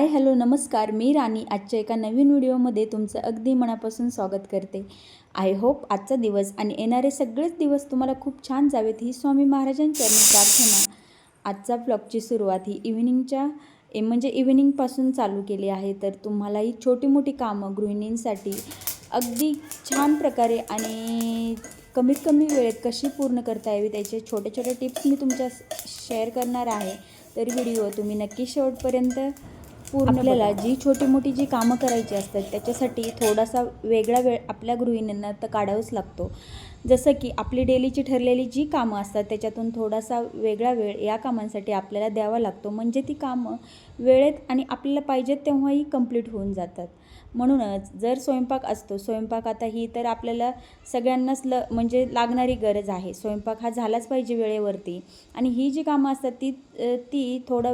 Hi hello नमस्कार, मी राणी आजच्या एका नवीन व्हिडिओमध्ये तुमचं अगदी मनापासून स्वागत करते. आय होप आजचा दिवस आणि येणारे सगळेच दिवस तुम्हाला खूप छान जावेत ही स्वामी महाराजांचरणी प्रार्थना. आजचा ब्लॉगची सुरुवात ही इव्हिनिंगपासून चालू केली आहे. तर तुम्हाला ही छोटी मोठी कामं गृहिणींसाठी अगदी छान प्रकारे आणि कमीत कमी वेळेत कशी पूर्ण करता यावी त्याचे छोटे छोटे टिप्स मी तुमच्या शेअर करणार आहे. तर व्हिडिओ तुम्ही नक्की शेवटपर्यंत पूर्ण आपल्याला जी छोटी मोठी जी कामं करायची असतात त्याच्यासाठी थोडासा वेगळा वेळ आपल्या गृहिणींना तर काढावाच लागतो. जसं की आपली डेलीची ठरलेली जी कामं असतात त्याच्यातून थोडासा वेगळा वेळ या कामांसाठी आपल्याला द्यावा लागतो, म्हणजे ती कामं वेळेत आणि आपल्याला पाहिजेत तेव्हाही कंप्लीट होऊन जातात. म्हणूनच जर स्वयंपाक असतो, स्वयंपाक आता ही तर आपल्याला सगळ्यांनाच म्हणजे लागणारी गरज आहे. स्वयंपाक हा झालाच पाहिजे वेळेवरती, आणि ही जी कामं असतात ती थोडं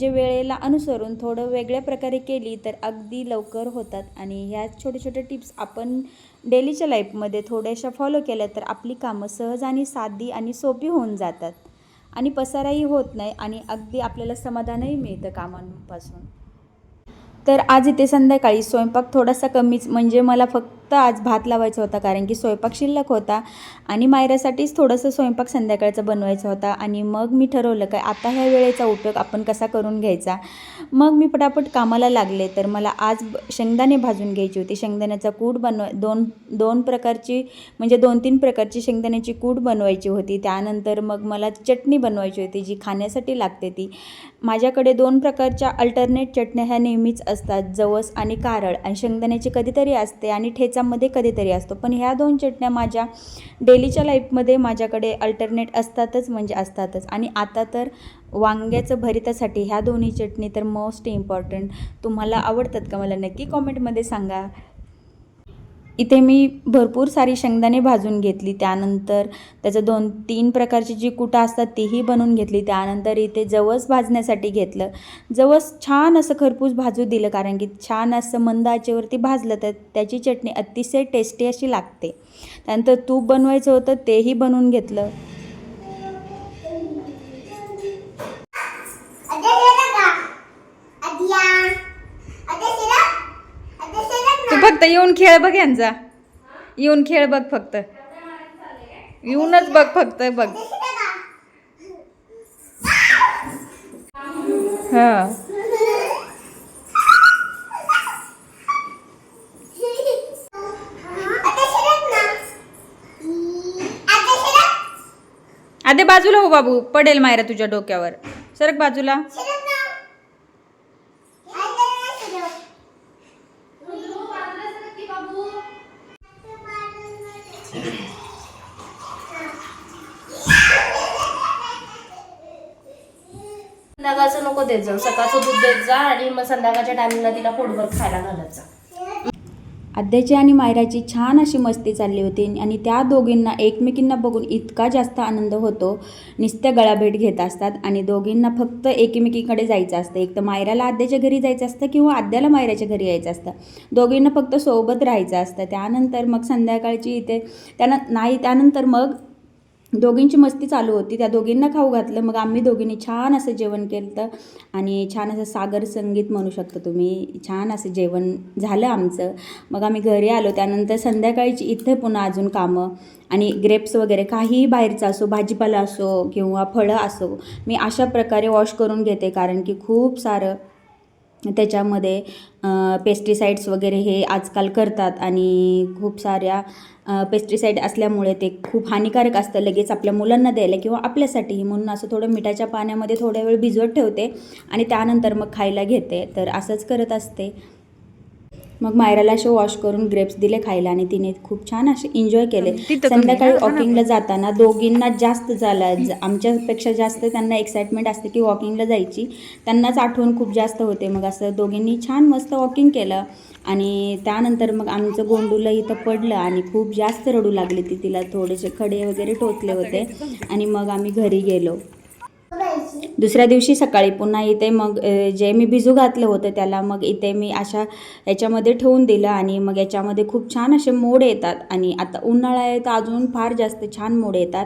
वेळेला अनुसरून थोडं वेगळ्या प्रकारे केली तर अगदी लवकर होतात. आणि ह्या छोटे छोटे टिप्स आपण डेलीच्या लाईफमध्ये थोड्याशा फॉलो केल्या तर आपली कामं सहज आणि साधी आणि सोपी होऊन जातात, आणि पसाराही होत नाही, आणि अगदी आपल्याला समाधानही मिळतं कामांपासून. तर आज इथे संध्याकाळी स्वयंपाक थोडासा कमीच, म्हणजे मला फक्त आज भात लावायचा होता कारण की स्वयंपाक शिल्लक होता, आणि मायरासाठीच थोडंसं स्वयंपाक संध्याकाळचा बनवायचा होता. आणि मग मी ठरवलं काय आता ह्या वेळेचा उपयोग आपण कसा करून घ्यायचा. मग मी पटापट कामाला लागले. तर मला आज शेंगदाणे भाजून घ्यायची होती. शेंगदाण्याचा कूट दोन प्रकारची, म्हणजे 2-3 प्रकारची शेंगदाण्याची कूट बनवायची होती. त्यानंतर मग मला चटणी बनवायची होती जी खाण्यासाठी लागते ती. माझ्याकडे 2 प्रकारच्या अल्टरनेट चटण्या ह्या नेहमीच असतात, जवस आणि कारळ. आणि शेंगदाण्याची कधीतरी असते आणि ठेचामध्ये कधीतरी असतो, पण ह्या 2 चटण्या माझ्या डेलीच्या लाईफमध्ये माझ्याकडे अल्टरनेट असतातच, म्हणजे असतातच. आणि आता तर वांग्याचं भरितासाठी ह्या दोन्ही चटणी तर मोस्ट इम्पॉर्टंट. तुम्हाला आवडतात का मला नक्की कॉमेंटमध्ये सांगा. इथे मी भरपूर सारी शेंगदाणे भाजून घेतली. त्यानंतर त्याचं 2-3 प्रकारची जी कुटं असतात तीही बनवून घेतली. त्यानंतर इथे जवस भाजण्यासाठी घेतलं. जवस छान असं खरपूस भाजू दिलं, कारण की छान असं मंद आचेवरती भाजलं तर त्याची चटणी अतिशय टेस्टी अशी लागते. त्यानंतर तूप बनवायचं होतं, तेही बनवून घेतलं. तू फक्त येऊन खेळ बघ, यांचा येऊन खेळ बघ, फक्त येऊनच बघ, फक्त बघ. हा आधे बाजूला हो बाबू, पडेल मायरा तुझ्या डोक्यावर. सरक बाजूला. संध्याकाळचं नको देत जाऊ, सकाळचं दूध देत जा आणि मग संध्याकाळच्या टायमिंगला तिला पोटभर खायला घालत जा. आद्याची आणि मायराची छान अशी मस्ती चालली होती, आणि त्या दोघींना एकमेकींना बघून इतका जास्त आनंद होतो. नुसत्या गळाभेट घेत असतात आणि दोघींना फक्त एकमेकीकडे जायचं असतं. एक तर मायराला आद्याच्या घरी जायचं असतं किंवा आद्याला मायराच्या घरी यायचं असतं. दोघींना फक्त सोबत राहायचं असतं. त्यानंतर मग संध्याकाळची इथे त्यानंतर मग दोघींची मस्ती चालू होती. त्या दोघींना खाऊ घातलं. मग आम्ही दोघींनी छान असं जेवण केलं, आणि छान असं सागर संगीत म्हणू शकता तुम्ही. छान असं जेवण झालं आमचं. मग आम्ही घरी आलो. त्यानंतर संध्याकाळची इथे पुन्हा अजून कामं, आणि ग्रेप्स वगैरे काहीही बाहेरचं असो, भाजीपाला असो किंवा फळं असो, मी अशा प्रकारे वॉश करून घेते, कारण की खूप सारं त्याच्यामध्ये पेस्टिसाइड्स वगैरे हे आजकाल करतात, आणि खूप साऱ्या पेस्टिसाईड असल्यामुळे ते खूप हानिकारक असतं लगेच आपल्या मुलांना द्यायला किंवा आपल्यासाठीही. म्हणून असं थोडं मिठाच्या पाण्यामध्ये थोड्या वेळ भिजवत ठेवते आणि त्यानंतर मग खायला घेते. तर असंच करत असते. मग मायराला असे वॉश करून ग्रेप्स दिले खायला, आणि तिने खूप छान असे एन्जॉय केले. संध्याकाळी वॉकिंगला जाताना दोघींना जास्त झालं, आमच्यापेक्षा जास्त त्यांना एक्साइटमेंट असते की वॉकिंगला जायची. त्यांनाच आठवण खूप जास्त होते. मग असं दोघींनी छान मस्त वॉकिंग केलं, आणि त्यानंतर मग आमचं गोंडूला इथं पडलं आणि खूप जास्त रडू लागली ती. तिला थोडेसे खडे वगैरे टोचले होते, आणि मग आम्ही घरी गेलो. दुसऱ्या दिवशी सकाळी पुन्हा इथे मग जे मी भिजू घातलं होतं त्याला मग इथे मी अशा याच्यामध्ये ठेवून दिलं आणि मग याच्यामध्ये खूप छान असे मोड येतात आणि आता उन्हाळा आहे तर अजून फार जास्त छान मोड येतात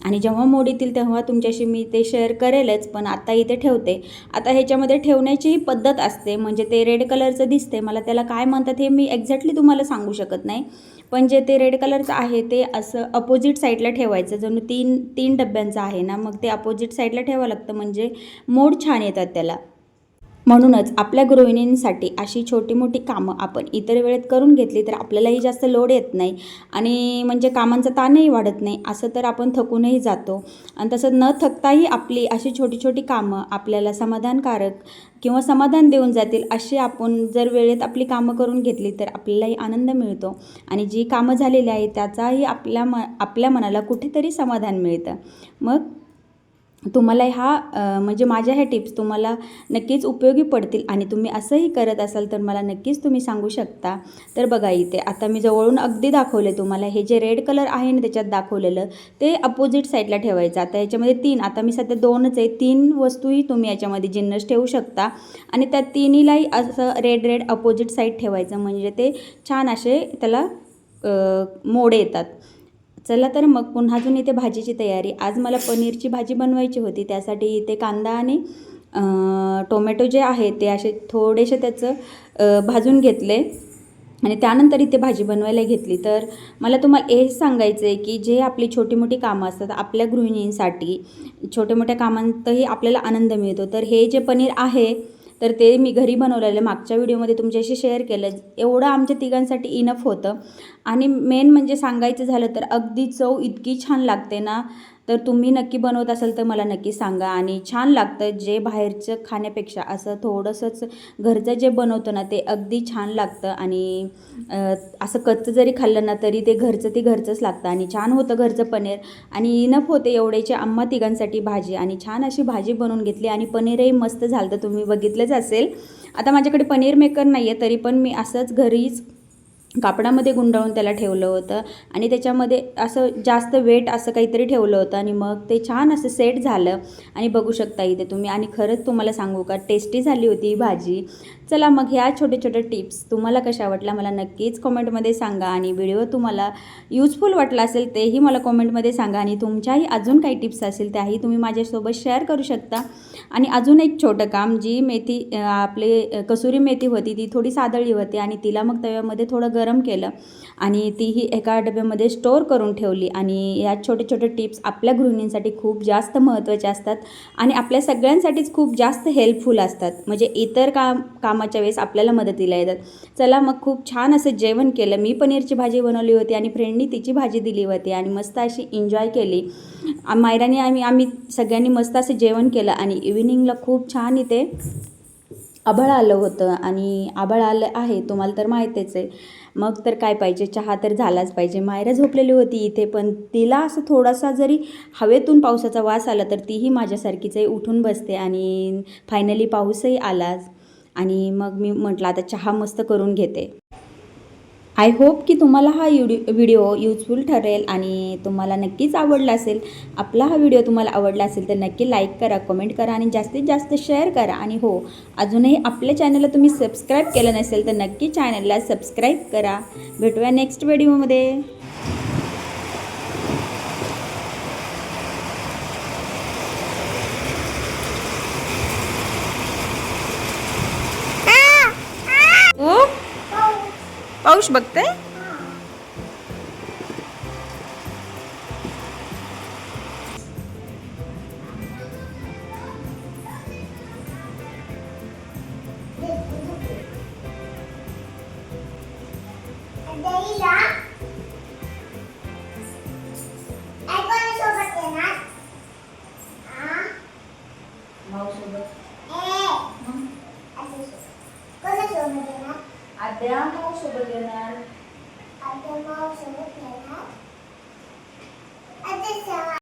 आणि जेव्हा मोड येतील तेव्हा तुमच्याशी मी ते शेअर करेलच, पण आता इथे ठेवते. आता ह्याच्यामध्ये ठेवण्याची ही पद्धत असते, म्हणजे ते रेड कलरचं दिसते, मला त्याला काय म्हणतात हे मी एक्झॅक्टली तुम्हाला सांगू शकत नाही, पण जे ते रेड कलरचं आहे ते असं अपोजिट साईडला ठेवायचं. जणू तीन डब्यांचं आहे ना, मग ते अपोजिट साईडला ठेवावं लागतं म्हणजे मोड छान येतात त्याला. म्हणूनच आपल्या गृहिणींसाठी अशी छोटी मोठी कामं आपण इतर वेळेत करून घेतली तर आपल्यालाही जास्त लोड येत नाही आणि म्हणजे कामांचा ताणही वाढत नाही. असं तर आपण थकूनही जातो आणि तसं न थकताही आपली अशी छोटी छोटी कामं आपल्याला समाधानकारक किंवा समाधान देऊन जातील अशी आपण जर वेळेत आपली कामं करून घेतली तर आपल्यालाही आनंद मिळतो आणि जी कामं झालेली आहे त्याचाही आपल्या मनाला कुठेतरी समाधान मिळतं. मग तुम्हाला म्हणजे माझ्या ह्या टिप्स तुम्हाला नक्कीच उपयोगी पडतील आणि तुम्ही असंही करत असाल तर मला नक्कीच तुम्ही सांगू शकता. तर बघा इथे आता मी जवळून अगदी दाखवले तुम्हाला, हे जे रेड कलर आहे ना त्याच्यात दाखवलेलं ते अपोजिट साईडला ठेवायचं. आता याच्यामध्ये 3, आता मी सध्या 2च आहे, 3 वस्तूही तुम्ही याच्यामध्ये जिन्नस ठेवू शकता आणि त्या तिन्हीलाही असं रेड अपोजिट साईड ठेवायचं म्हणजे ते छान असे त्याला मोड येतात. चला तर मग पुन्हा अजून इथे भाजीची तयारी. आज मला पनीरची भाजी बनवायची होती, त्यासाठी इथे कांदा आणि टोमॅटो जे आहे ते असे थोडेसे त्याचं भाजून घेतले आणि त्यानंतर इथे भाजी बनवायला घेतली. तर मला तुम्हाला हे सांगायचं आहे की जे आपली छोटी मोठी कामं असतात आपल्या गृहिणींसाठी, छोट्या मोठ्या कामांतही आपल्याला आनंद मिळतो. तर हे जे पनीर आहे तर ते मी घरी बनवलेलं मागच्या व्हिडिओमध्ये तुमच्याशी शेअर केलं. एवढं आमच्या तिघांसाठी इनफ होतं आणि मेन म्हणजे सांगायचं झालं तर अगदी चव इतकी छान लागते ना, तर तुम्ही नक्की बनवत असाल तर मला नक्की सांगा. आणि छान लागतं, जे बाहेरचं खाण्यापेक्षा असं थोडंसंच घरचं जे बनवतो ना ते अगदी छान लागतं आणि असं कच्चं जरी खाल्लं ना तरी ते घरचंच लागतं आणि छान होतं घरचं पनीर आणि इनफ होते एवढ्याची आम्हा तिघांसाठी भाजी. आणि छान अशी भाजी बनवून घेतली आणि पनीरही मस्त झालं तर तुम्ही बघितलंच असेल. आता माझ्याकडे पनीर मेकर नाही आहे तरी पण मी असंच घरीच कापडामध्ये गुंडाळून त्याला ठेवलं होतं आणि त्याच्यामध्ये असं जास्त वेट असं काहीतरी ठेवलं होतं आणि मग ते छान असं सेट झालं आणि बघू शकता इथे तुम्ही. आणि खरंच तुम्हाला सांगू का, टेस्टी झाली होती ही भाजी. चला मग ह्या छोट्या टिप्स तुम्हाला कशा वाटल्या मला नक्कीच कॉमेंटमध्ये सांगा आणि व्हिडिओ तुम्हाला यूजफुल वाटला असेल तेही मला कॉमेंटमध्ये सांगा आणि तुमच्याही अजून काही टिप्स असेल त्याही तुम्ही माझ्यासोबत शेअर करू शकता. आणि अजून एक छोटं काम, जी मेथी आपली कसुरी मेथी होती ती थोडी सादळली होती आणि तिला मग तव्यामध्ये थोडं गरम केलं आणि तीही एका डब्यामध्ये स्टोअर करून ठेवली. आणि या छोटे टिप्स आपल्या गृहिणींसाठी खूप जास्त महत्त्वाचे असतात आणि आपल्या सगळ्यांसाठीच खूप जास्त हेल्पफुल असतात, म्हणजे इतर कामाच्या वेळेस आपल्याला मदतीला येतात. चला मग खूप छान असं जेवण केलं. मी पनीरची भाजी बनवली होती आणि फ्रेंडनी तिची भाजी दिली होती आणि मस्त अशी एन्जॉय केली. मायराने आम्ही सगळ्यांनी मस्त असं जेवण केलं आणि इव्हिनिंगला खूप छान इथे आभाळ आलं होतं आणि आभाळ आलं आहे तुम्हाला तर माहीतच आहे. मग तर काय पाहिजे, चहा तर झालाच पाहिजे. मायरा झोपलेली होती इथे, पण तिला असं थोडासा जरी हवेतून पावसाचा वास आला तर तीही माझ्यासारखीच आहे, उठून बसते आणि फायनली पाऊसही आलाच. आणि मग मी म्हटलं आता चहा मस्त करून घेते. आय होप की तुम्हाला हा व्हिडिओ यूजफुल ठरेल आणि तुम्हाला नक्कीच आवडला असेल. आपला हा व्हिडिओ तुम्हाला आवडला असेल तर नक्की लाईक करा, कमेंट करा आणि जास्तीत जास्त शेअर करा. आणि हो, अजूनही आपल्या चॅनलला तुम्ही सबस्क्राईब केलं नसेल तर नक्की चॅनलला सबस्क्राईब करा. भेटूया नेक्स्ट व्हिडिओमध्ये. पाऊस बघते. आद्या माऊ सोबत येणार.